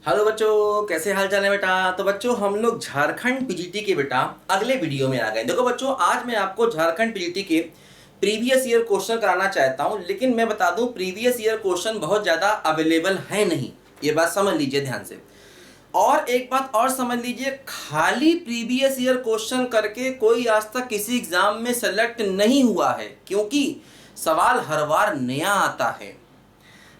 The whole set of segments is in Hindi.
हेलो बच्चों, कैसे हाल चाल है बेटा। तो बच्चों हम लोग झारखंड पीजीटी के बेटा अगले वीडियो में आ गए। देखो बच्चों, आज मैं आपको झारखंड पीजीटी के प्रीवियस ईयर क्वेश्चन कराना चाहता हूं, लेकिन मैं बता दूं प्रीवियस ईयर क्वेश्चन बहुत ज़्यादा अवेलेबल है नहीं। ये बात समझ लीजिए ध्यान से। और एक बात और समझ लीजिए, खाली प्रीवियस ईयर क्वेश्चन करके कोई आज तक किसी एग्जाम में सेलेक्ट नहीं हुआ है, क्योंकि सवाल हर बार नया आता है।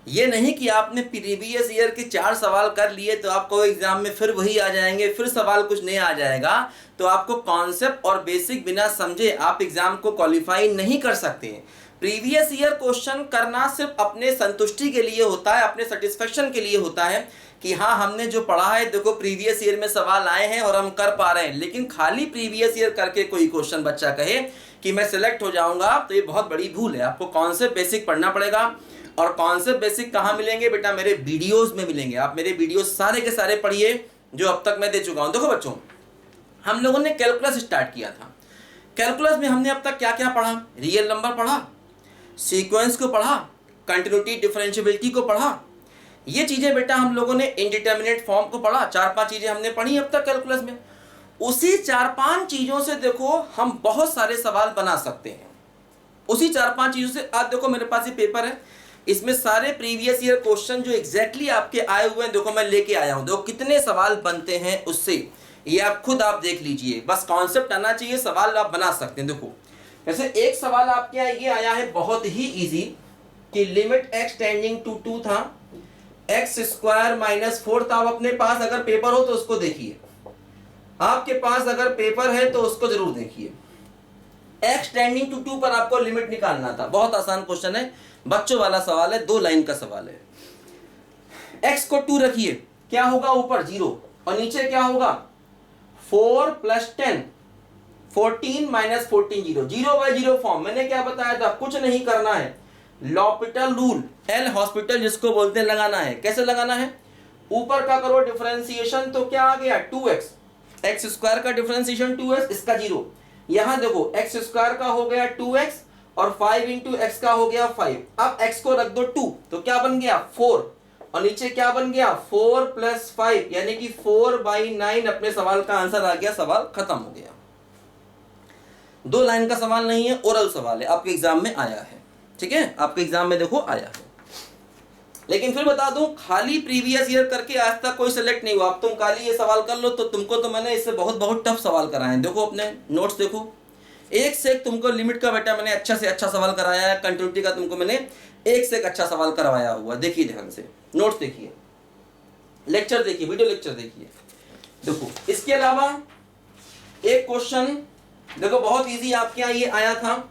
ये नहीं कि आपने प्रीवियस ईयर के 4 सवाल कर लिए तो आपको एग्जाम में फिर वही आ जाएंगे, फिर सवाल कुछ नया आ जाएगा। तो आपको कॉन्सेप्ट और बेसिक बिना समझे आप एग्जाम को क्वालिफाई नहीं कर सकते हैं। प्रीवियस ईयर क्वेश्चन करना सिर्फ अपने संतुष्टि के लिए होता है, अपने सेटिस्फेक्शन के लिए होता है कि हाँ हमने जो पढ़ा है, देखो प्रीवियस ईयर में सवाल आए हैं और हम कर पा रहे हैं। लेकिन खाली प्रीवियस ईयर करके कोई क्वेश्चन बच्चा कहे कि मैं सिलेक्ट हो जाऊंगा, तो ये बहुत बड़ी भूल है। आपको कॉन्सेप्ट बेसिक पढ़ना पड़ेगा। और कॉन्सेप्ट बेसिक कहाँ मिलेंगे बेटा? मेरे वीडियोस में मिलेंगे। आप मेरे वीडियोस सारे के सारे पढ़िए जो अब तक मैं दे चुका हूं। देखो बच्चों, हम लोगों ने कैलकुलस स्टार्ट किया था। कैलकुलस में हमने अब तक क्या क्या पढ़ा? रियल नंबर पढ़ा, सीक्वेंस को पढ़ा, कंटिन्यूटी डिफरेंशियबिलिटी को पढ़ा। ये चीजें बेटा हम लोगों ने इनडिटर्मिनेट फॉर्म को पढ़ा। 4-5 चीजें हमने पढ़ी अब तक कैलकुलस में। उसी 4-5 चीजों से देखो हम बहुत सारे सवाल बना सकते हैं। उसी 4-5 चीजों से आज देखो मेरे पास ये पेपर है, इसमें सारे प्रीवियस ईयर क्वेश्चन जो एग्जैक्टली आपके आए हुए हैं, देखो मैं लेके आया हूं। देखो कितने सवाल बनते हैं उससे, ये आप खुद आप देख लीजिए। बस कॉन्सेप्ट आना चाहिए, सवाल आप बना सकते हैं। देखो जैसे एक सवाल आपके यहाँ ये आया है बहुत ही इजी कि लिमिट x टेंडिंग टू 2 था, x स्क्वायर माइनस 4 था। अब अपने पास अगर पेपर हो तो उसको देखिए, आपके पास अगर पेपर है तो उसको जरूर देखिए। x टेंडिंग टू 2 पर आपको लिमिट निकालना था। बहुत आसान क्वेश्चन है, बच्चों वाला सवाल है, 2 लाइन का सवाल है। x को 2 रखिए, क्या होगा? ऊपर 0 और नीचे क्या होगा? 4 + 10, 14 - 14 0, 0/0 फॉर्म। मैंने क्या बताया था? कुछ नहीं करना है, लॉपिटल रूल, एल हॉस्पिटल जिसको बोलते हैं, लगाना है। कैसे लगाना है? ऊपर का करो डिफरेंशिएशन, तो क्या आ गया? 2x, x स्क्वायर का डिफरेंशिएशन 2x, इसका 0। यहां देखो x स्क्वायर का हो गया 2x और 5 × x का हो गया 5। अब x को रख दो 2, तो क्या बन गया? 4। और नीचे क्या बन गया? 4 + 5 यानी कि 4/9। अपने सवाल का आंसर आ गया, सवाल खत्म हो गया। 2 लाइन का सवाल नहीं है, ओरल सवाल है, आपके एग्जाम में आया है। ठीक है, आपके एग्जाम में देखो आया है। लेकिन फिर बता दूं, खाली प्रीवियस ईयर करके आज तक कोई सिलेक्ट नहीं हुआ। अब तुम खाली ये सवाल कर लो तो तुमको तो मैंने इससे बहुत बहुत टफ सवाल कराए हैं। देखो अपने नोट्स देखो, एक से एक तुमको लिमिट का बेटा मैंने अच्छा से अच्छा सवाल कराया है। कंटिन्यूटी का तुमको मैंने एक से एक अच्छा सवाल करवाया हुआ। देखिए ध्यान से, नोट्स देखिए, लेक्चर देखिए, वीडियो लेक्चर देखिए। देखो इसके अलावा एक क्वेश्चन देखो बहुत इजी आपके यहाँ ये आया था,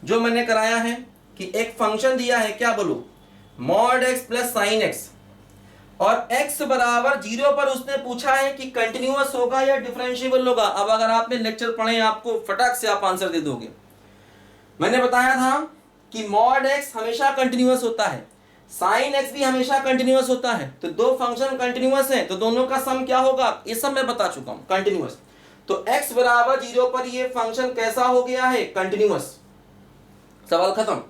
जो मैंने कराया है कि एक फंक्शन दिया है, क्या बोलो? mod x + sin x, और x बराबर 0 पर उसने पूछा है कि कंटिन्यूअस होगा या डिफरेंशिएबल होगा। अब अगर आपने लेक्चर पढ़े, आपको फटाक से आप आंसर दे दोगे। मैंने बताया था कि mod x हमेशा कंटिन्यूअस होता है, sin x भी हमेशा कंटिन्यूअस होता है। तो 2 फंक्शन कंटिन्यूअस हैं, तो दोनों का सम क्या होगा? ये सब मैं बता चुका हूं, कंटिन्यूअस। तो x बराबर 0 पर ये फंक्शन कैसा हो गया है? कंटिन्यूअस। सवाल खत्म।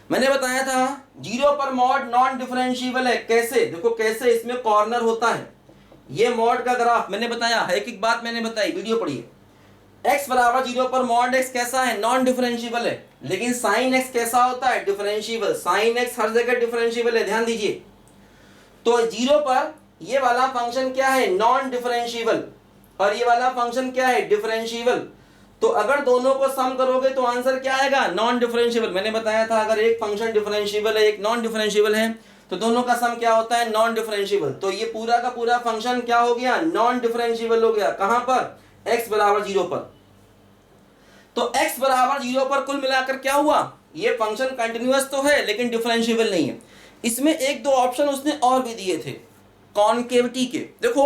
मैंने बताया था 0 पर मॉड नॉन डिफरेंशिएबल है। कैसे? देखो कैसे, इसमें कॉर्नर होता है। ये मॉड का ग्राफ मैंने बताया है, एक बात मैंने बताई, वीडियो पढ़िए। x बराबर 0 पर मॉड x कैसा है? नॉन डिफरेंशिएबल है। लेकिन साइन x कैसा होता है? डिफरेंशिएबल। साइन x हर जगह डिफरेंशिएबल है, ध्यान दीजिए। तो 0 पर ये वाला फंक्शन क्या है? Non differentiable. और ये वाला फंक्शन क्या है? डिफरेंशिएबल। तो अगर दोनों को सम करोगे तो आंसर क्या आएगा? Non differentiable. मैंने बताया था अगर एक फंक्शन डिफरेंशिएबल है, एक नॉन डिफरेंशिएबल है, तो दोनों का सम क्या होता है? Non differentiable. तो ये पूरा का पूरा फंक्शन क्या हो गया? नॉन डिफरेंशिएबल हो गया। कहां पर? x बराबर 0 पर। तो x बराबर 0 पर कुल मिलाकर क्या हुआ? ये फंक्शन कंटिन्यूअस तो है लेकिन डिफरेंशिएबल नहीं है। इसमें 1-2 ऑप्शन उसने और भी दिए थे कॉनकेविटी के। देखो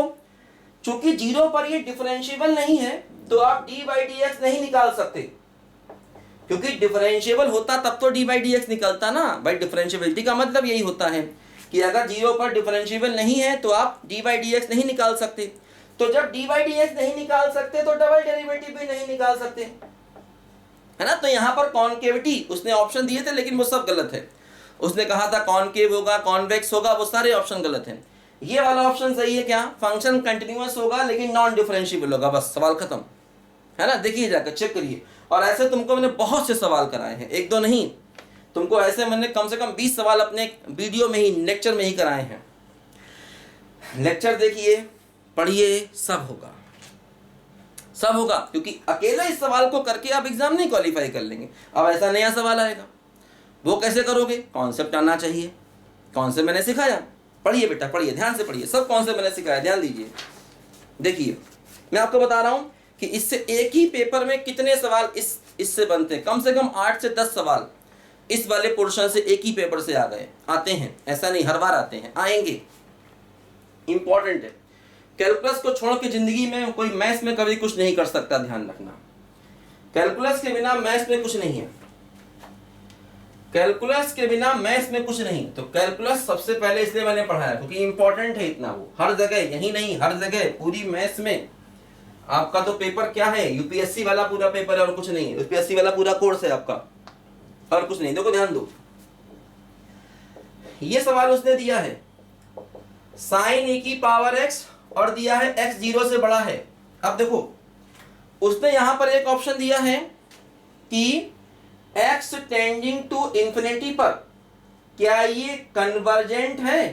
चूंकि 0 पर ये डिफरेंशिएबल नहीं है, तो आप d/dx नहीं निकाल सकते, क्योंकि डिफरेंशिएबल होता तब तो d/dx निकलता ना भाई। डिफरेंशिएबिलिटी का मतलब यही होता है कि अगर 0 पर डिफरेंशिएबल नहीं है तो आप d/dx नहीं निकाल सकते। तो जब d/dx नहीं निकाल सकते तो डबल डेरिवेटिव भी नहीं निकाल सकते, है ना। तो यहां पर कॉनकेविटी उसने ऑप्शन दिए थे, लेकिन वो सब गलत है। उसने कहा था कॉनकेव होगा, कॉन्वेक्स होगा, वो सारे ऑप्शन गलत हैं। ये वाला ऑप्शन सही है क्या? फंक्शन कंटिन्यूअस होगा लेकिन नॉन डिफरेंशिएबल होगा, बस सवाल खत्म, है ना। देखिए जाकर चेक करिए। और ऐसे तुमको मैंने बहुत से सवाल कराए हैं, एक दो नहीं, तुमको ऐसे मैंने कम से कम 20 सवाल अपने वीडियो में ही, लेक्चर में ही कराए हैं। लेक्चर देखिए, पढ़िए, सब होगा, सब होगा, क्योंकि अकेले इस सवाल को करके आप एग्जाम नहीं क्वालिफाई कर लेंगे। अब ऐसा नया सवाल आएगा, वो कैसे करोगे? कॉन्सेप्ट आना चाहिए। कॉन्सेप्ट मैंने सिखाया, पढ़िए बेटा पढ़िए, ध्यान से पढ़िए, सब कॉन्सेप्ट मैंने सिखाया, ध्यान दीजिए। देखिए मैं आपको बता रहा हूं कि इससे एक ही पेपर में कितने सवाल इससे बनते हैं। कम से कम 8 से 10 सवाल इस वाले पोर्शन से एक ही पेपर से आ गए, आते हैं, ऐसा नहीं हर बार आते हैं, आएंगे, इंपॉर्टेंट है। कैलकुलस को छोड़ के जिंदगी में कोई मैथ्स में कभी कुछ नहीं कर सकता, ध्यान रखना। कैलकुलस के बिना मैथ्स में कुछ नहीं है, कैलकुलस के बिना मैथ्स में कुछ नहीं। तो कैलकुलस सबसे पहले इसलिए मैंने पढ़ाया क्योंकि इंपॉर्टेंट है इतना, वो हर जगह, यही नहीं हर जगह, पूरी मैथ्स में। आपका तो पेपर क्या है, यूपीएससी वाला पूरा पेपर है और कुछ नहीं है, यूपीएससी वाला पूरा कोर्स है आपका और कुछ नहीं। देखो ध्यान दो, ये सवाल उसने दिया है साइन e की पावर x और दिया है x 0 से बड़ा है। अब देखो उसने यहां पर एक ऑप्शन दिया है कि x टेंडिंग टू इंफिनिटी पर क्या ये कन्वर्जेंट है,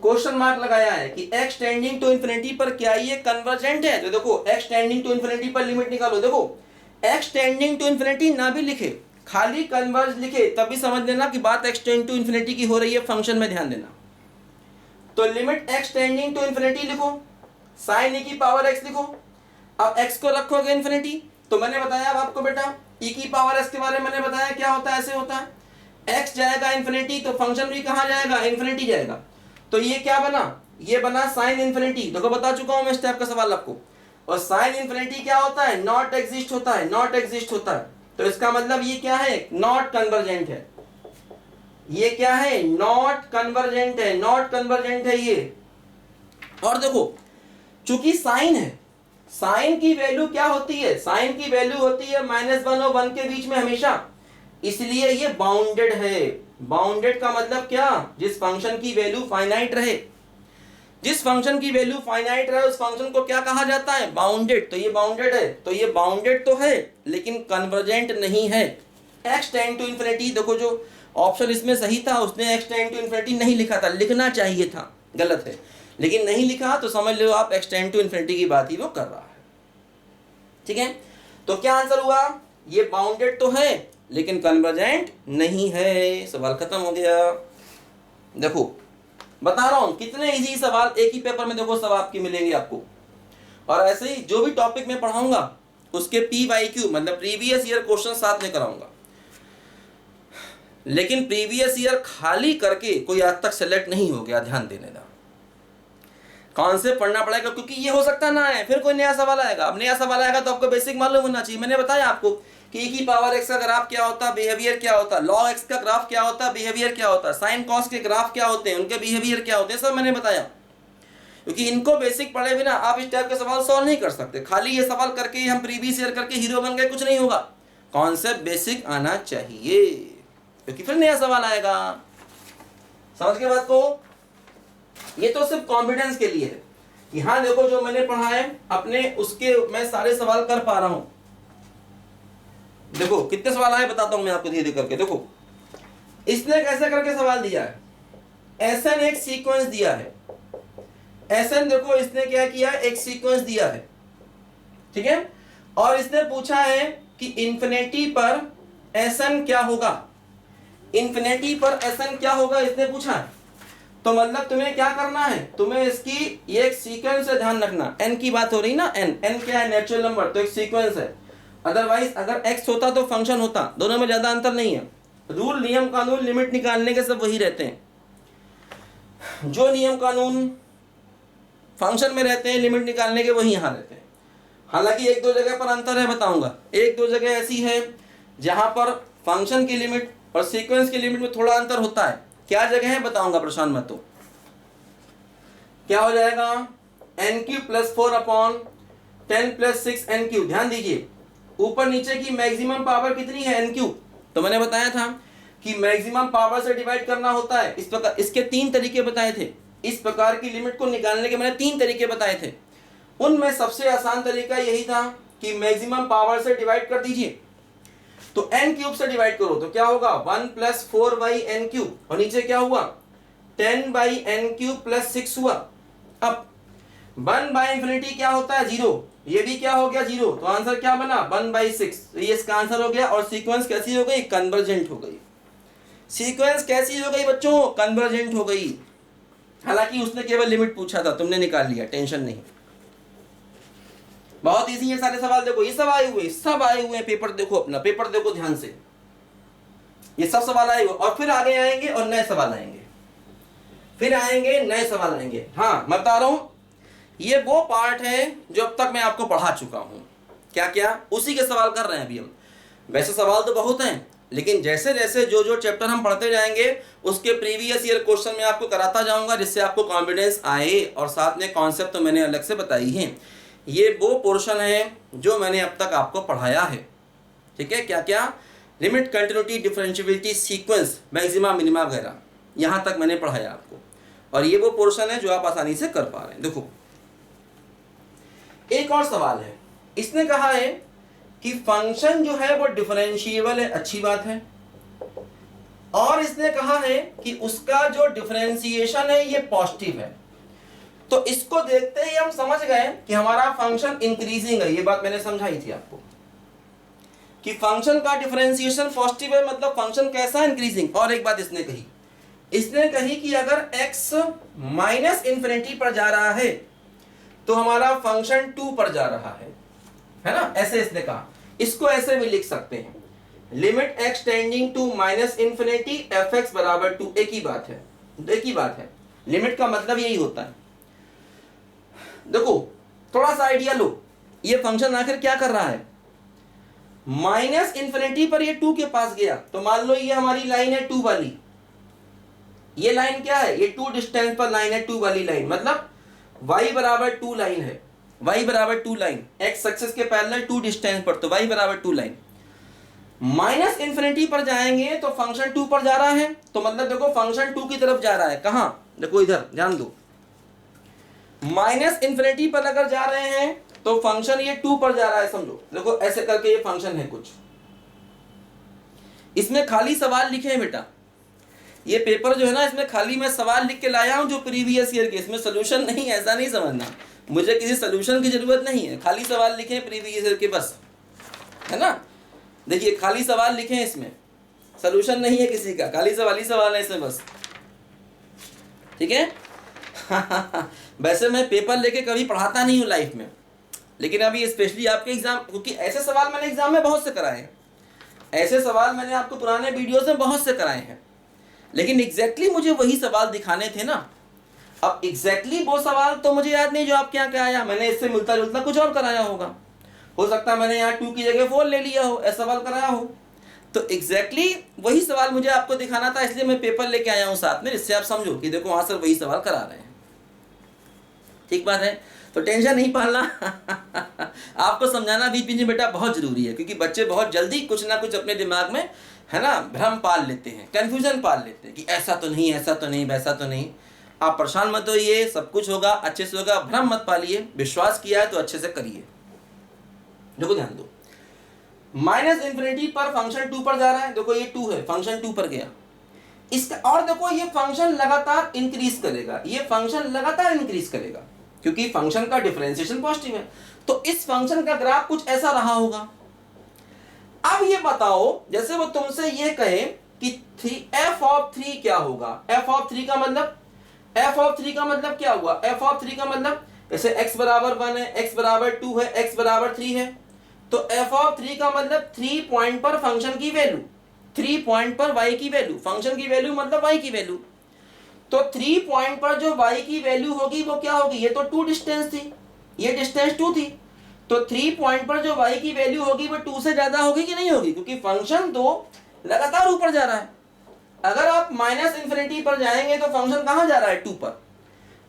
क्वेश्चन मार्क लगाया है कि x टेंडिंग टू इंफिनिटी पर क्या ये कन्वर्जेंट है। तो देखो x टेंडिंग टू इंफिनिटी पर लिमिट निकालो, देखो x टेंडिंग टू इंफिनिटी ना भी लिखे, खाली कन्वर्ज लिखे, तब भी समझ लेना कि बात x टेंडिंग टू इंफिनिटी की हो रही है, फंक्शन में ध्यान देना। तो limit x tending to infinity लिखो, साइन e की पावर x लिखो। अब x को रखोगे इंफिनिटी, तो मैंने बताया अब आपको बेटा e की पावर s के बारे में मैंने बताया क्या होता है, ऐसे होता है। x जाएगा इंफिनिटी तो फंक्शन भी कहां जाएगा, इंफिनिटी जाएगा। तो ये क्या बना, ये बना साइन इंफिनिटी। देखो बता चुका हूं मैं इस टाइप का सवाल आपको। और साइन इंफिनिटी क्या होता है, नॉट एग्जिस्ट होता है, नॉट एग्जिस्ट होता है। तो इसका मतलब ये क्या है, नॉट कन्वर्जेंट है। ये क्या है, नॉट कन्वर्जेंट है, नॉट कन्वर्जेंट है ये। और देखो चूंकि साइन है, साइन की वैल्यू क्या होती है, साइन की वैल्यू होती है -1 और 1 के बीच में हमेशा, इसलिए ये बाउंडेड है। बाउंडेड का मतलब क्या, जिस फंक्शन की वैल्यू फाइनाइट रहे, जिस फंक्शन की वैल्यू फाइनाइट रहे उस फंक्शन को क्या कहा जाता है, बाउंडेड। तो ये बाउंडेड है, तो ये बाउंडेड तो है लेकिन कन्वर्जेंट नहीं है। x टेंड टू इंफिनिटी, देखो जो ऑप्शन इसमें सही था उसने x टेंड टू इंफिनिटी नहीं लिखा था, लिखना चाहिए था, गलत है, लेकिन नहीं लिखा तो समझ लो आप x टेंड टू इंफिनिटी की बात ही वो कर रहा है। ठीक है, तो क्या आंसर हुआ, ये बाउंडेड तो है लेकिन कन्वर्जेंट नहीं है, सवाल खत्म हो गया। देखो बता रहा हूं कितने इजी सवाल एक ही पेपर में देखो सब आपके मिलेंगे आपको। और ऐसे ही जो भी टॉपिक मैं पढ़ाऊंगा उसके PYQ मतलब प्रीवियस ईयर क्वेश्चन साथ में कराऊंगा, लेकिन प्रीवियस ईयर खाली करके कोई आज तक सेलेक्ट नहीं हो गया, ध्यान देने का। कॉन्सेप्ट पढ़ना पड़ेगा क्योंकि ये हो सकता ना है, फिर कोई नया सवाल आएगा। अब नया सवाल आएगा तो आपको बेसिक मालूम होना चाहिए। मैंने बताया आपको कि e की पावर x का ग्राफ क्या होता है, बिहेवियर क्या होता है, log x का ग्राफ क्या होता है, बिहेवियर क्या होता है, साइन कॉस के ग्राफ क्या होते हैं, उनके बिहेवियर क्या होते हैं, सब मैंने बताया। क्योंकि इनको बेसिक पढ़े बिना आप इस टाइप के सवाल सॉल्व नहीं कर सकते। खाली ये सवाल करके हम प्रीवियस ईयर करके हीरो बन गए, कुछ नहीं होगा। कॉन्सेप्ट बेसिक आना चाहिए क्योंकि फिर नया सवाल आएगा। समझ के बात को, ये तो सिर्फ कॉन्फिडेंस के लिए है कि हाँ देखो जो मैंने पढ़ा है अपने उसके मैं सारे सवाल कर पा रहा हूं। देखो कितने सवाल आए बताता हूं मैं आपको धीरे धीरे करके। देखो इसने कैसे करके सवाल दिया है, SN एक सीक्वेंस दिया है, SN देखो इसने क्या किया, एक सीक्वेंस दिया है, ठीक है। और इसने पूछा है कि इंफिनिटी पर SN क्या होगा, इंफिनिटी पर SN क्या होगा इसने पूछा है। तो मतलब तुम्हें क्या करना है, तुम्हें इसकी ये एक सीक्वेंस है, ध्यान रखना। n की बात हो रही ना, n क्या है, नेचुरल नंबर, तो एक सीक्वेंस है। अदरवाइज अगर x होता तो फंक्शन होता, दोनों में ज्यादा अंतर नहीं है। रूल नियम कानून लिमिट निकालने के सब वही रहते हैं, जो नियम कानून फंक्शन में रहते हैं लिमिट निकालने के वही यहाँ रहते हैं। हालांकि एक दो जगह पर अंतर है, बताऊंगा। एक दो जगह ऐसी है जहां पर फंक्शन की लिमिट और सीक्वेंस की लिमिट में थोड़ा अंतर होता है। क्या जगह है बताऊंगा, परेशान मत हो। क्या हो जाएगा, n³ + 4/10 + 6n³। ध्यान दीजिए ऊपर नीचे की मैक्सिमम पावर कितनी है, n³। तो मैंने बताया था कि मैक्सिमम पावर से डिवाइड करना होता है इस प्रकार। इसके 3 तरीके बताए थे, इस प्रकार की लिमिट को निकालने के मैंने 3 तरीके बताए थे। उनमें सबसे आसान तरीका यही था कि मैक्सिमम पावर से डिवाइड कर दीजिए। तो n क्यूब से डिवाइड करो तो क्या होगा 1 + 4/n क्यूब, और नीचे क्या हुआ 10/n क्यूब प्लस 6 हुआ। अब 1/∞ क्या होता है 0, ये भी क्या हो गया 0, तो आंसर क्या बना 1/6, ये इसका आंसर हो गया। और सीक्वेंस कैसी हो गई, कन्वर्जेंट हो गई। सीक्वेंस कैसी हो गई बच्चों, कन्वर्जेंट हो गई। हालांकि उसने केवल लिमिट पूछा था, तुमने निकाल लिया, टेंशन नहीं। बहुत इजी है सारे सवाल। देखो ये सब आए हुए हैं, पेपर देखो अपना, पेपर देखो ध्यान से, ये सब सवाल आए हुए। और फिर आगे आएंगे और नए सवाल आएंगे, फिर आएंगे नए सवाल आएंगे। हाँ मैं बता रहा हूं, ये वो पार्ट है जो अब तक मैं आपको पढ़ा चुका हूं। क्या क्या, उसी के सवाल कर रहे हैं अभी हम। वैसे सवाल तो बहुत हैं, लेकिन जैसे जैसे जो जो चैप्टर हम पढ़ते जाएंगे उसके प्रीवियस ईयर क्वेश्चन में आपको कराता जाऊंगा, जिससे आपको कॉन्फिडेंस आए। और साथ में कॉन्सेप्ट तो मैंने अलग से बताई हैं। ये वो पोर्शन है जो मैंने अब तक आपको पढ़ाया है। ठीक है, क्या क्या, limit, continuity, differentiability, sequence, maxima, minima वगैरह, यहाँ तक मैंने पढ़ाया आपको। और ये वो पोर्शन है जो आप आसानी से कर पा रहे हैं। देखो एक और सवाल है, इसने कहा है कि फंक्शन जो है वो डिफरेंशिएबल है, अच्छी बात है। और इसने कहा है कि उसका जो डिफरेंशिएशन है ये पॉजिटिव है। तो इसको देखते ही हम समझ गए कि हमारा फंक्शन इंक्रीजिंग है। ये बात मैंने समझाई थी आपको कि फंक्शन का डिफरेंशिएशन पॉजिटिव है, मतलब फंक्शन कैसा, इंक्रीजिंग। और एक बात इसने कही कि अगर x -∞ पर जा रहा है तो हमारा फंक्शन 2 पर जा रहा है ना, ऐसे इसने कहा। इसको ऐसे भी लिख सकते हैं, limit x tending to -∞ fx = 2। एक ही बात है, लिमिट का मतलब यही होता है। देखो थोड़ा सा आइडिया लो, ये फंक्शन आखिर क्या कर रहा है, -∞ पर ये 2 के पास गया। तो मान लो ये हमारी लाइन है 2 वाली, ये लाइन क्या है, ये 2 डिस्टेंस पर लाइन है, 2 वाली लाइन, मतलब y = 2 लाइन है, y = 2 लाइन, x एक्सिस के पैरेलल 2 डिस्टेंस पर, तो y = 2 लाइन। -∞ पर जाएंगे तो फंक्शन 2 पर जा रहा है, तो मतलब देखो फंक्शन 2 की तरफ जा रहा है। कहां, देखो इधर ध्यान दो, -∞ पर अगर जा रहे हैं तो फंक्शन ये 2 पर जा रहा है, समझो। देखो ऐसे करके ये फंक्शन है कुछ, इसमें खाली सवाल लिखे हैं बेटा। ये पेपर जो है ना, इसमें खाली मैं सवाल लिख के लाया हूं जो प्रीवियस ईयर के, इसमें सोल्यूशन नहीं, ऐसा नहीं समझना, मुझे किसी सोल्यूशन की जरूरत नहीं है। खाली सवाल लिखे हैं प्रीवियस ईयर के बस, है ना। देखिए खाली सवाल लिखे हैं, इसमें सोल्यूशन नहीं है किसी का, खाली सवाल ही सवाल है इसमें बस। ठीक है वैसे मैं पेपर लेके कभी पढ़ाता नहीं हूँ लाइफ में, लेकिन अभी स्पेशली आपके एग्जाम, क्योंकि ऐसे सवाल मैंने एग्जाम में बहुत से कराए हैं, ऐसे सवाल मैंने आपको पुराने वीडियोस में बहुत से कराए हैं, लेकिन एग्जैक्टली मुझे वही सवाल दिखाने थे ना। अब एग्जैक्टली वो सवाल तो मुझे याद नहीं जो आपके यहाँ क्या आया, मैंने इससे मिलता जुलता कुछ और कराया होगा। हो सकता है मैंने यहाँ 2 की जगह 4 ले लिया हो, ऐसा सवाल कराया हो। तो एग्जैक्टली वही सवाल मुझे आपको दिखाना था, इसलिए मैं पेपर लेके आया हूँ साथ में, जिससे आप समझो कि देखो वहाँ से वही सवाल करा रहे हैं। ठीक बात है, तो टेंशन नहीं पालना आपको समझाना बीच बीच में बेटा बहुत जरूरी है, क्योंकि बच्चे बहुत जल्दी कुछ ना कुछ अपने दिमाग में, है ना, भ्रम पाल लेते हैं, कंफ्यूजन पाल लेते हैं कि ऐसा तो नहीं, ऐसा तो नहीं, वैसा तो नहीं। आप परेशान मत होइए, सब कुछ होगा, अच्छे से होगा, भ्रम मत पालिए, विश्वास किया है तो अच्छे से करिए। देखो ध्यान दो, -∞ पर फंक्शन 2 पर जा रहा है, देखो ये 2 है, फंक्शन 2 पर गया इसका, और देखो ये फंक्शन लगातार इंक्रीज करेगा, ये फंक्शन लगातार इंक्रीज करेगा, क्योंकि फंक्शन का डिफरेंशिएशन पॉजिटिव है। तो इस फंक्शन का ग्राफ कुछ ऐसा रहा होगा। अब ये बताओ, जैसे वो तुमसे ये कहे कि f(3) क्या होगा, f(3) का मतलब, f(3) का मतलब क्या हुआ, f(3) का मतलब जैसे x = 1 है, x = 2 है, x = 3 है, तो f(3) का मतलब 3 पॉइंट पर फंक्शन की वैल्यू, 3 पॉइंट पर y की वैल्यू, फंक्शन की वैल्यू मतलब y की वैल्यू। तो 3 पॉइंट पर जो y की वैल्यू होगी वो क्या होगी, ये तो 2 डिस्टेंस थी, ये डिस्टेंस 2 थी, तो 3 पॉइंट पर जो y की वैल्यू होगी वो 2 से ज्यादा होगी कि नहीं होगी, क्योंकि फंक्शन तो लगातार ऊपर जा रहा है। अगर आप -∞ पर जाएंगे तो फंक्शन कहां जा रहा है, 2 पर।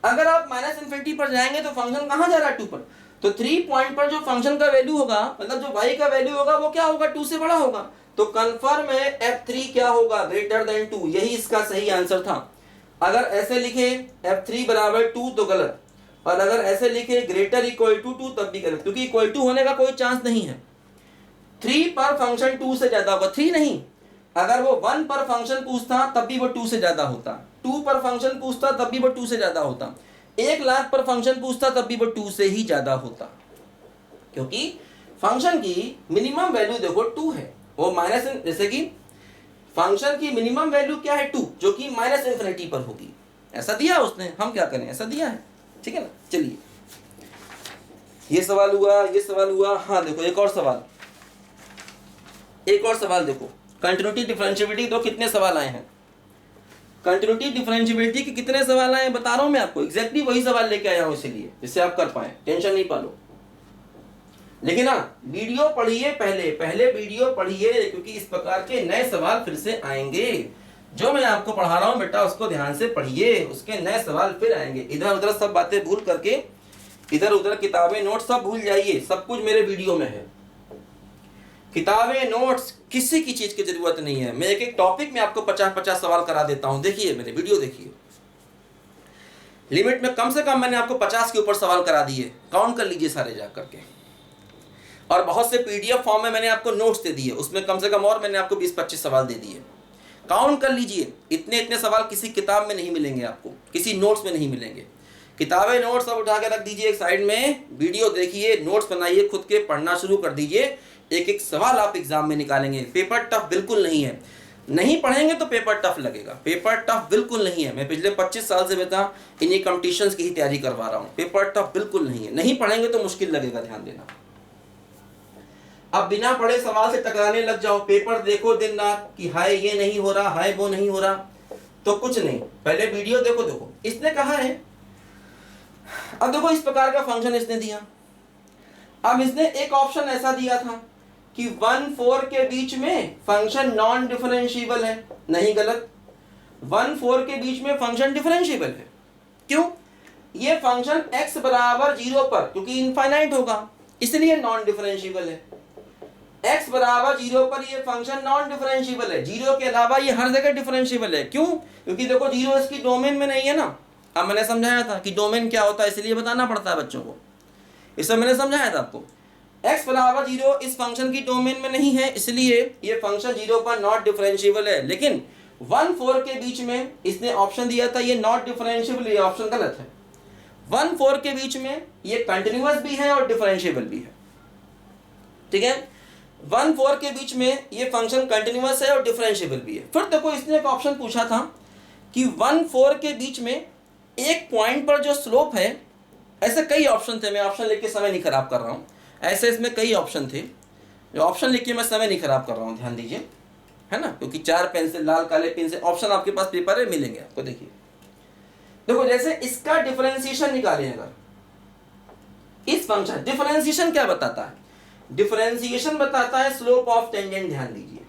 अगर आप -∞ पर जाएंगे तो फंक्शन कहां जा रहा है, 2 पर। तो 3 पॉइंट पर जो फंक्शन का वैल्यू होगा, मतलब जो y का वैल्यू होगा वो क्या होगा, 2 से बड़ा होगा। तो कंफर्म है f(3) क्या होगा, > 2, यही इसका सही आंसर था। अगर ऐसे लिखे f3 बराबर 2 तो गलत, और अगर ऐसे लिखे ग्रेटर इक्वल टू 2 तब भी गलत, क्योंकि इक्वल टू होने का कोई चांस नहीं है। 3 पर फंक्शन 2 से ज्यादा होगा, 3 नहीं, अगर वो 1 पर फंक्शन पूछता तब भी वो 2 से ज्यादा होता, 2 पर फंक्शन पूछता तब भी वो 2 से ज्यादा होता, 1,00,000 पर फंक्शन पूछता तब भी वो 2 से ही ज्यादा होता, क्योंकि फंक्शन की मिनिमम वैल्यू देखो 2 है। वो माइनस, जैसे कि फंक्शन की मिनिमम वैल्यू क्या है 2, जो कि माइनस इन्फिनिटी पर होगी। ऐसा दिया उसने, हम क्या करें, ऐसा दिया है, ठीक है ना। चलिए ये सवाल हुआ, ये सवाल हुआ। हाँ देखो एक और सवाल, एक और सवाल देखो, कंटिन्यूटी डिफरेंशिएबिलिटी तो कितने सवाल आए हैं, कंटिन्यूटी डिफरेंशिएबिलिटी के कितने सवाल आए हैं बता रहा हूं मैं आपको, एग्जैक्टली वही सवाल लेके आया हूं, इसीलिए जिससे आप कर पाए, टेंशन नहीं पालो। लेकिन हाँ वीडियो पढ़िए, पहले वीडियो पढ़िए, क्योंकि इस प्रकार के नए सवाल फिर से आएंगे। जो मैं आपको पढ़ा रहा हूं बेटा उसको ध्यान से पढ़िए, उसके नए सवाल फिर आएंगे। इधर उधर सब बातें भूल करके, इधर उधर किताबें नोट सब भूल जाइए, सब कुछ मेरे वीडियो में है। किताबें नोट्स किसी की चीज की जरूरत नहीं है। मैं एक एक टॉपिक में आपको 50-50 सवाल करा देता हूं, देखिए मेरे वीडियो देखिए। लिमिट में कम से कम मैंने आपको 50 के ऊपर सवाल करा दिए, काउंट कर लीजिए सारे जा करके। और बहुत से पीडीएफ फॉर्म में मैंने आपको नोट्स दे दिए, उसमें कम से कम और मैंने आपको 20-25 सवाल दे दिए। काउंट कर लीजिए, इतने इतने सवाल किसी किताब में नहीं मिलेंगे आपको, किसी नोट्स में नहीं मिलेंगे। किताबें नोट्स सब उठा के रख दीजिए एक साइड में, वीडियो देखिए, नोट्स बनाइए, खुद के पढ़ना शुरू कर दीजिए। एक एक सवाल आप एग्जाम में निकालेंगे। पेपर टफ बिल्कुल नहीं है, नहीं पढ़ेंगे तो पेपर टफ लगेगा, पेपर टफ बिल्कुल नहीं है। मैं पिछले 25 साल से बेटा इन्हीं कॉम्पिटिशन्स की ही तैयारी करवा रहा हूँ, पेपर टफ बिल्कुल नहीं है। नहीं पढ़ेंगे तो मुश्किल लगेगा, ध्यान देना। अब बिना पढ़े सवाल से टकराने लग जाओ, पेपर देखो दिन रात कि हाय ये नहीं हो रहा, हाय वो नहीं हो रहा, तो कुछ नहीं। पहले वीडियो देखो, देखो इसने कहा है। अब देखो इस प्रकार का फंक्शन इसने दिया। अब इसने एक ऑप्शन ऐसा दिया था कि 1-4 के बीच में फंक्शन नॉन डिफरेंशिएबल है, नहीं गलत। 1-4 के बीच में फंक्शन डिफरेंशिएबल है, क्यों? ये फंक्शन x बराबर 0 पर, क्योंकि इनफाइनाइट होगा इसलिए नॉन डिफरेंशिएबल है। x बराबर 0 पर ये फंक्शन नॉन डिफरेंशिएबल है, 0 के अलावा ये हर जगह डिफरेंशिएबल है। क्यों? क्योंकि देखो 0 इसकी डोमेन में नहीं है ना। अब मैंने समझाया था कि डोमेन क्या होता है, इसलिए बताना पड़ता है बच्चों को, इसमें मैंने समझाया था आपको। x बराबर 0 इस फंक्शन की डोमेन में नहीं है, इसलिए ये फंक्शन 0 पर नॉट डिफरेंशिएबल है। लेकिन 1-4 के बीच में इसने ऑप्शन दिया था ये नॉट डिफरेंशिएबल, ये ऑप्शन गलत है। 1-4 के बीच में ये कंटिन्यूअस भी है और डिफरेंशिएबल भी है, ठीक है। 1-4 के बीच में ये फंक्शन कंटिन्यूअस है और डिफरेंशिएबल भी है। फिर देखो इसने एक ऑप्शन पूछा था कि 1-4 के बीच में एक पॉइंट पर जो स्लोप है, ऐसे कई ऑप्शन थे, मैं ऑप्शन लिख के समय नहीं खराब कर रहा हूँ, ऐसे इसमें कई ऑप्शन थे, जो ऑप्शन लिख के मैं समय नहीं खराब कर रहा हूँ, ध्यान दीजिए, है ना, क्योंकि 4 पेन से, लाल काले पेन से ऑप्शन आपके पास पेपर है, मिलेंगे आपको। देखिए देखो जैसे इसका डिफरेंशिएशन निकालें, अगर इस फंक्शन, डिफरेंशिएशन क्या बताता है? डिफरेंशिएशन बताता है स्लोप ऑफ टेंजेंट, ध्यान दीजिए।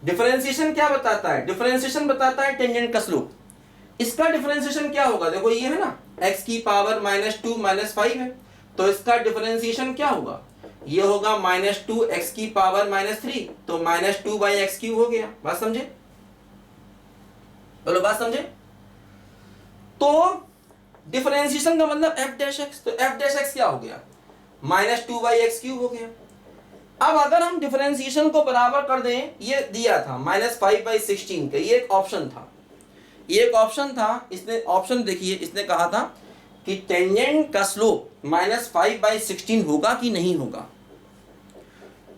डिफरेंशिएशन क्या बताता है? डिफरेंशिएशन बताता है टेंजेंट का स्लोप। इसका डिफरेंशिएशन क्या होगा? देखो ये है ना x की पावर -2 -5 है, तो इसका डिफरेंशिएशन क्या होगा? ये होगा -2 x की पावर -3, तो -2/x³ हो गया। बात समझे? बोलो बात समझे? तो डिफरेंशिएशन का मतलब f'(x), तो f'(x) क्या हो गया? -2/x³ हो गया। अब अगर हम डिफरेंशिएशन को बराबर कर दें, ये दिया था -5/16 का, ये एक ऑप्शन था, ये एक ऑप्शन था। इसने ऑप्शन देखिए, इसने कहा था कि टेंजेंट का स्लोप -5/16 होगा कि नहीं होगा।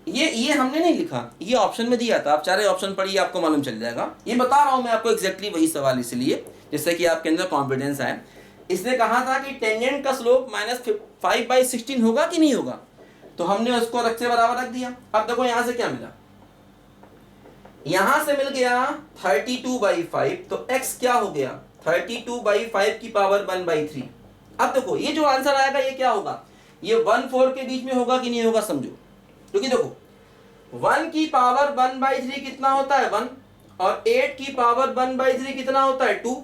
ये हमने नहीं लिखा, ये ऑप्शन में दिया था। आप चारे ऑप्शन पढ़िए, आपको मालूम चल जाएगा। ये बता रहा हूं मैं आपको एग्जैक्टली वही सवाल, इसलिए जिससे कि आपके अंदर कॉन्फिडेंस आए। इसने कहा था कि टेंजेंट का स्लोप -5/16 होगा कि नहीं होगा, तो हमने उसको रख से बराबर रख दिया। अब देखो यहां से क्या मिला, यहां से मिल गया 32/5, तो x क्या हो गया? 32/5 की पावर 1/3। अब देखो ये जो आंसर आएगा ये क्या होगा? ये 1-4 के बीच में होगा कि नहीं होगा, समझो। क्योंकि देखो 1 की पावर 1/3 कितना होता है? 1, और 8 की पावर 1/3 कितना होता है? 2,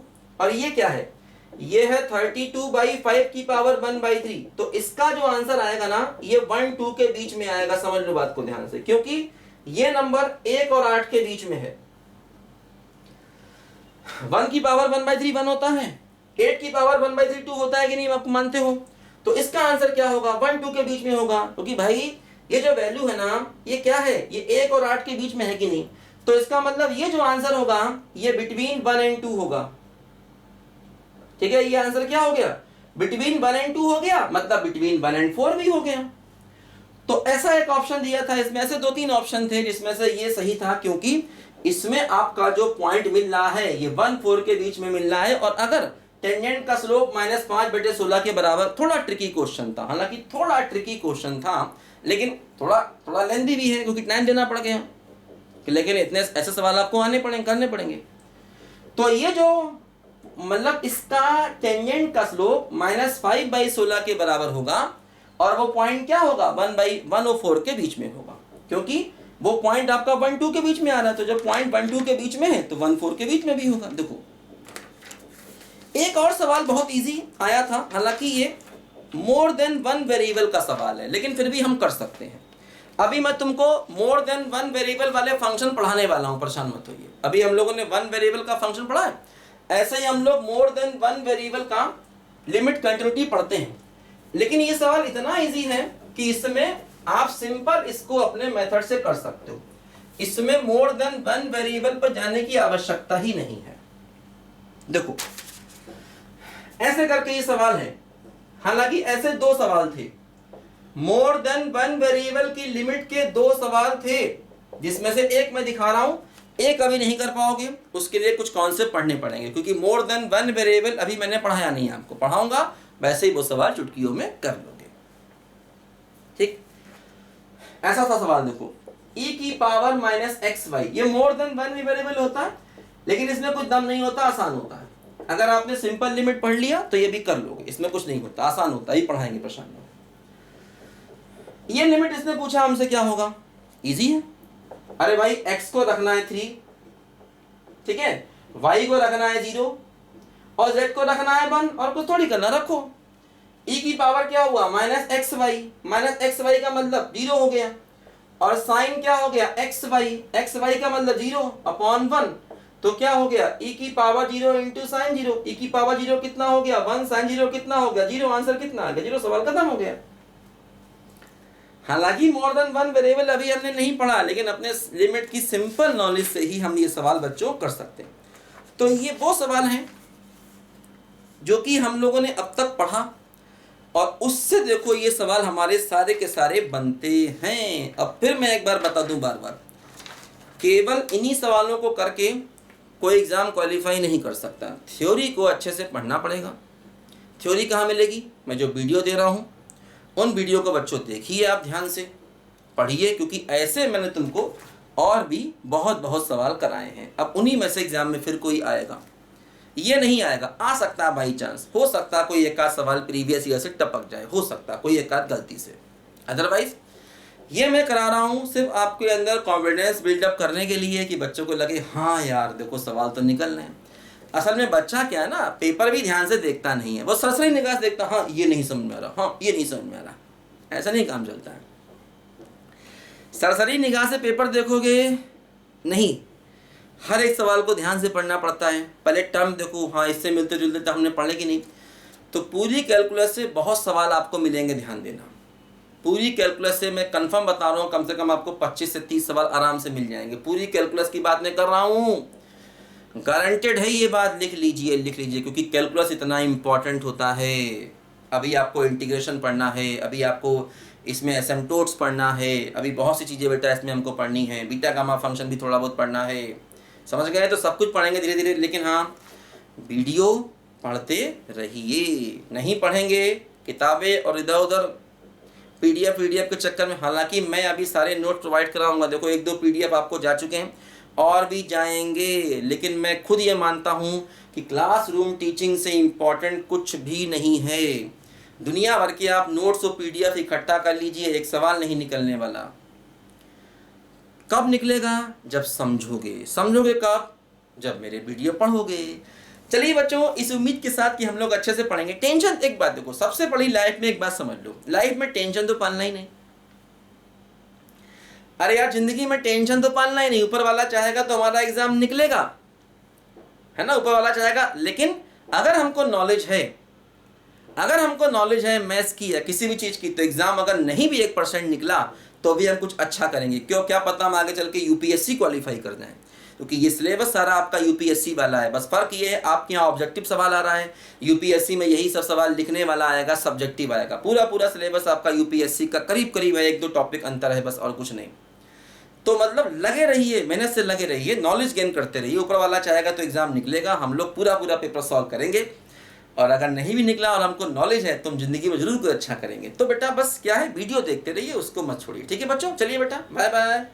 और ये क्या है? ये है 32/5 की पावर 1/3। तो इसका जो आंसर आएगा ना, ये 1-2 के बीच में आएगा। समझ लो बात को ध्यान से, क्योंकि ये नंबर 1 और 8 के बीच में है। 1 की पावर 1/3 1 होता है, 8 की पावर 1/3 2 होता है कि नहीं, आप मानते हो? तो इसका आंसर क्या होगा? 1 2 के बीच में होगा, क्योंकि भाई ये जो वैल्यू है ना, ये क्या है, ये 1 और 8 के बीच में है कि नहीं। तो इसका मतलब ये जो आंसर होगा ये बिटवीन 1 एंड 2 होगा। ठीक है, ये आंसर क्या हो गया? बिटवीन 1 एंड 2 हो गया, मतलब बिटवीन 1 एंड 4 भी हो गया। तो ऐसा एक ऑप्शन दिया था, इसमें से 2-3 ऑप्शन थे जिसमें से ये सही था, क्योंकि इसमें आपका जो पॉइंट मिल रहा है ये 1 4 के बीच में मिल रहा है। और अगर टेंजेंट का स्लोप -5/16 के बराबर, थोड़ा ट्रिकी क्वेश्चन था, हालांकि थोड़ा ट्रिकी क्वेश्चन था, लेकिन थोड़ा लेंथी भी है क्योंकि टाइम देना पड़ गया, लेकिन इतने ऐसे सवाल आपको आने पड़ेंगे, करने पड़ेंगे। तो ये जो मतलब इसका टेंजेंट का स्लोप -5/16 के बराबर होगा, और वो पॉइंट क्या होगा? 1/104 के बीच में होगा, क्योंकि वो पॉइंट आपका 1 2 के बीच में आ रहा है। तो जब पॉइंट 1 2 के बीच में है तो 1 4 के बीच में भी होगा। देखो एक और सवाल बहुत इजी आया था, हालांकि ये मोर देन 1 वेरिएबल का सवाल है, लेकिन फिर भी हम कर सकते हैं। अभी मैं तुमको मोर देन 1 वेरिएबल वाले फंक्शन पढ़ाने वाला हूं, परेशान मत होइए। अभी हम लोगों ने 1 वेरिएबल का फंक्शन पढ़ा है, ऐसे ही हम लोग मोर देन 1 वेरिएबल का लिमिट कंटिन्यूटी पढ़ते हैं। लेकिन ये सवाल इतना इजी है कि इसमें आप सिंपल इसको अपने मेथड से कर सकते हो। इसमें मोर देन 1 वेरिएबल पर जाने की आवश्यकता ही नहीं है। देखो ऐसे करके ये सवाल है, हालांकि ऐसे 2 सवाल थे, मोर देन 1 वेरिएबल की लिमिट के 2 सवाल थे, जिसमें से एक मैं दिखा रहा हूं, एक अभी नहीं कर पाओगे, उसके लिए कुछ कॉन्सेप्ट पढ़ने पड़ेंगे, क्योंकि मोर देन 1 वेरिएबल अभी मैंने पढ़ाया नहीं है, आपको पढ़ाऊंगा, वैसे ही वो सवाल चुटकियों में कर लोगे। ठीक, ऐसा था सवाल। देखो e की पावर -xy, ये मोर देन 1 वेरिएबल होता है, लेकिन इसमें कुछ दम नहीं होता, आसान होता है। अगर आपने सिंपल लिमिट पढ़ लिया तो ये भी कर लोगे, इसमें कुछ नहीं होता, आसान होता है, ही पढ़ाएंगे परेशान। ये लिमिट इसने पूछा हमसे क्या होगा, इजी है। अरे भाई x को रखना है 3, ठीक है, y को रखना है 0 और z को रखना है 1, और कुछ थोड़ी करना, रखो। e की पावर क्या हुआ? -xy का मतलब 0 हो गया, और साइन क्या हो गया? xy का मतलब 0/1, तो क्या हो गया? e की पावर 0 इंटू साइन 0, e की पावर 0 कितना हो गया? 1, साइन 0 कितना हो गया? 0, आंसर कितना आ गया? 0, सवाल खत्म हो गया। हालांकि मोर देन 1 वेरिएबल अभी हमने नहीं पढ़ा, लेकिन अपने लिमिट की सिंपल नॉलेज से ही हम ये सवाल बच्चों कर सकते हैं। तो ये वो सवाल हैं जो कि हम लोगों ने अब तक पढ़ा, और उससे देखो ये सवाल हमारे सारे के सारे बनते हैं। अब फिर मैं एक बार बता दूं, बार बार, केवल इन्हीं सवालों को करके कोई एग्ज़ाम क्वालिफाई नहीं कर सकता। थ्योरी को अच्छे से पढ़ना पड़ेगा। थ्योरी कहाँ मिलेगी? मैं जो वीडियो दे रहा हूँ उन वीडियो को बच्चों देखिए, आप ध्यान से पढ़िए, क्योंकि ऐसे मैंने तुमको और भी बहुत सवाल कराए हैं। अब उन्हीं में से एग्ज़ाम में फिर कोई आएगा, ये नहीं आएगा, आ सकता है बाई चांस, हो सकता है कोई एक आध सवाल प्रीवियस ईयर से टपक जाए, हो सकता है कोई एक आध गलती से। अदरवाइज ये मैं करा रहा हूँ सिर्फ आपके अंदर कॉन्फिडेंस बिल्डअप करने के लिए, कि बच्चों को लगे हाँ यार देखो सवाल तो निकल रहे हैं। असल में बच्चा क्या है ना, पेपर भी ध्यान से देखता नहीं है, वो सरसरी निगाह से देखता, हाँ ये नहीं समझ में आ रहा, हाँ ये नहीं समझ में आ रहा। ऐसा नहीं काम चलता है। सरसरी निगाह से पेपर देखोगे नहीं, हर एक सवाल को ध्यान से पढ़ना पड़ता है। पहले टर्म देखो, हाँ इससे मिलते जुलते तो हमने पढ़े कि नहीं। तो पूरी कैलकुलस से बहुत सवाल आपको मिलेंगे, ध्यान देना। पूरी कैलकुलस से मैं कंफर्म बता रहा हूँ, कम से कम आपको 25 से 30 सवाल आराम से मिल जाएंगे। पूरी कैलकुलस की बात मैं कर रहा हूँ, गारंटेड है ये बात, लिख लीजिए, क्योंकि कैलकुलस इतना इम्पॉर्टेंट होता है। अभी आपको इंटीग्रेशन पढ़ना है, अभी आपको इसमें एसिम्पटोट्स पढ़ना है, अभी बहुत सी चीज़ें बेटा इसमें हमको पढ़नी है, बीटा गामा फंक्शन भी थोड़ा बहुत पढ़ना है। समझ गए? तो सब कुछ पढ़ेंगे धीरे धीरे, लेकिन हाँ वीडियो पढ़ते रहिए। नहीं पढ़ेंगे किताबें और इधर उधर पीडीएफ के चक्कर में, हालांकि मैं अभी सारे नोट प्रोवाइड कराऊंगा। देखो 1-2 पीडीएफ आपको जा चुके हैं और भी जाएंगे, लेकिन मैं खुद ये मानता हूँ कि क्लासरूम टीचिंग से इम्पॉर्टेंट कुछ भी नहीं है। दुनिया भर के आप नोट्स और पीडीएफ इकट्ठा कर लीजिए, एक सवाल नहीं निकलने वाला। कब निकलेगा? जब समझोगे। समझोगे कब? जब मेरे वीडियो पढ़ोगे। चलिए बच्चों, इस उम्मीद के साथ कि हम लोग अच्छे से पढ़ेंगे। टेंशन, एक बात देखो, सबसे बड़ी लाइफ में एक बात समझ लो, लाइफ में टेंशन तो पालना ही नहीं। अरे यार जिंदगी में टेंशन तो पालना ही नहीं। ऊपर वाला चाहेगा तो हमारा एग्जाम निकलेगा, है ना, ऊपर वाला चाहेगा। लेकिन अगर हमको नॉलेज है मैथ्स की या किसी भी चीज़ की, तो एग्जाम अगर नहीं भी 1% निकला तो भी हम कुछ अच्छा करेंगे। क्यों, क्या पता हम आगे चल के यूपीएससी क्वालिफाई कर जाएं, क्योंकि ये सिलेबस सारा आपका यूपीएससी वाला है। बस फर्क ये है आपके यहाँ ऑब्जेक्टिव सवाल आ रहा है, यूपीएससी में यही सब सवाल लिखने वाला आएगा, सब्जेक्टिव आएगा। पूरा सिलेबस आपका यूपीएससी का करीब है, 1-2 टॉपिक अंतर है बस, और कुछ नहीं। तो मतलब लगे रहिए, मेहनत से लगे रहिए, नॉलेज गेन करते रहिए। ऊपर वाला चाहेगा तो एग्जाम निकलेगा, हम लोग पूरा पेपर सॉल्व करेंगे। और अगर नहीं भी निकला और हमको नॉलेज है तो हम जिंदगी में जरूर कुछ अच्छा करेंगे। तो बेटा बस क्या है, वीडियो देखते रहिए, उसको मत छोड़िए। ठीक है बच्चों, चलिए बेटा, बाय बाय।